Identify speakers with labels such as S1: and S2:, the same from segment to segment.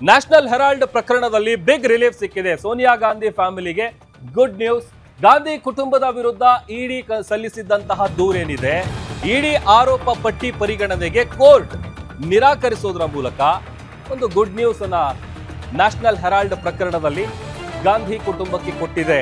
S1: National Herald ಪ್ರಕರಣದಲ್ಲಿ big relief ಸಿಕ್ಕಿದೆ. ಸೋನಿಯಾ ಗಾಂಧಿ ಫ್ಯಾಮಿಲಿಗೆ ಗುಡ್ ನ್ಯೂಸ್. ಗಾಂಧಿ ಕುಟುಂಬದ ವಿರುದ್ಧ ಇಡಿ ಸಲ್ಲಿಸಿದ್ದಂತಹ ದೂರೇನಿದೆ, ಇಡಿ ಆರೋಪ ಪಟ್ಟಿ ಪರಿಗಣನೆಗೆ ಕೋರ್ಟ್ ನಿರಾಕರಿಸೋದ್ರ ಮೂಲಕ ಒಂದು ಗುಡ್ ನ್ಯೂಸ್ ಅನ್ನ ನ್ಯಾಷನಲ್ ಹೆರಾಲ್ಡ್ ಪ್ರಕರಣದಲ್ಲಿ ಗಾಂಧಿ ಕುಟುಂಬಕ್ಕೆ ಕೊಟ್ಟಿದೆ.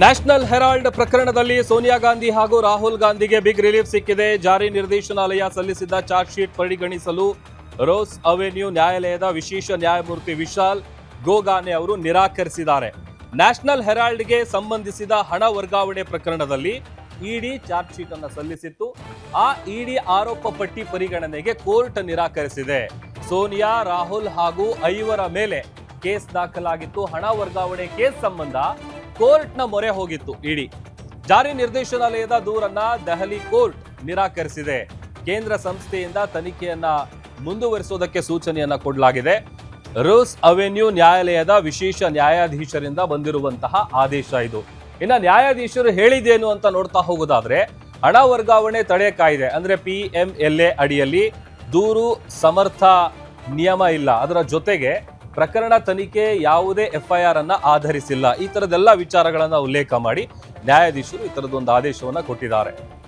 S1: ನ್ಯಾಷನಲ್ ಹೆರಾಲ್ಡ್ ಪ್ರಕರಣದಲ್ಲಿ ಸೋನಿಯಾ ಗಾಂಧಿ ಹಾಗೂ ರಾಹುಲ್ ಗಾಂಧಿಗೆ ಬಿಗ್ ರಿಲೀಫ್ ಸಿಕ್ಕಿದೆ. ಜಾರಿ ನಿರ್ದೇಶನಾಲಯ ಸಲ್ಲಿಸಿದ್ದ ಚಾರ್ಜ್ ಶೀಟ್ ಪರಿಗಣಿಸಲು ರೋಸ್ ಅವೆನ್ಯೂ ನ್ಯಾಯಾಲಯದ ವಿಶೇಷ ನ್ಯಾಯಮೂರ್ತಿ ವಿಶಾಲ್ ಗೋಗಾನೆ ಅವರು ನಿರಾಕರಿಸಿದ್ದಾರೆ. ನ್ಯಾಷನಲ್ ಹೆರಾಲ್ಡ್ಗೆ ಸಂಬಂಧಿಸಿದ ಹಣ ವರ್ಗಾವಣೆ ಪ್ರಕರಣದಲ್ಲಿ ಇಡಿ ಚಾರ್ಜ್ ಶೀಟ್ ಅನ್ನು ಸಲ್ಲಿಸಿತ್ತು. ಆ ಇಡಿ ಆರೋಪ ಪಟ್ಟಿ ಪರಿಗಣನೆಗೆ ಕೋರ್ಟ್ ನಿರಾಕರಿಸಿದೆ. ಸೋನಿಯಾ, ರಾಹುಲ್ ಹಾಗೂ ಐವರ ಮೇಲೆ ಕೇಸ್ ದಾಖಲಾಗಿತ್ತು. ಹಣ ವರ್ಗಾವಣೆ ಕೇಸ್ ಸಂಬಂಧ ಕೋರ್ಟ್ನ ಮೊರೆ ಹೋಗಿತ್ತು ಇಡಿ. ಜಾರಿ ನಿರ್ದೇಶನಾಲಯದ ದೂರನ್ನ ದೆಹಲಿ ಕೋರ್ಟ್ ನಿರಾಕರಿಸಿದೆ. ಕೇಂದ್ರ ಸಂಸ್ಥೆಯಿಂದ ತನಿಖೆಯನ್ನ ಮುಂದುವರಿಸೋದಕ್ಕೆ ಸೂಚನೆಯನ್ನ ಕೊಡಲಾಗಿದೆ. ರೋಸ್ ಅವೆನ್ಯೂ ನ್ಯಾಯಾಲಯದ ವಿಶೇಷ ನ್ಯಾಯಾಧೀಶರಿಂದ ಬಂದಿರುವಂತಹ ಆದೇಶ ಇದು. ಇನ್ನ ನ್ಯಾಯಾಧೀಶರು ಹೇಳಿದೇನು ಅಂತ ನೋಡ್ತಾ ಹೋಗೋದಾದ್ರೆ, ಹಣ ವರ್ಗಾವಣೆ ತಡೆ ಕಾಯ್ದೆ ಅಂದ್ರೆ PMLA ಅಡಿಯಲ್ಲಿ ದೂರು ಸಮರ್ಥ ನಿಯಮ ಇಲ್ಲ. ಅದರ ಜೊತೆಗೆ ಪ್ರಕರಣ ತನಿಖೆ ಯಾವುದೇ FIR ಅನ್ನ ಆಧರಿಸಿಲ್ಲ. ಈ ತರದೆಲ್ಲ ವಿಚಾರಗಳನ್ನ ಉಲ್ಲೇಖ ಮಾಡಿ ನ್ಯಾಯಾಧೀಶರು ಈ ತರದೊಂದು ಆದೇಶವನ್ನ ಕೊಟ್ಟಿದ್ದಾರೆ.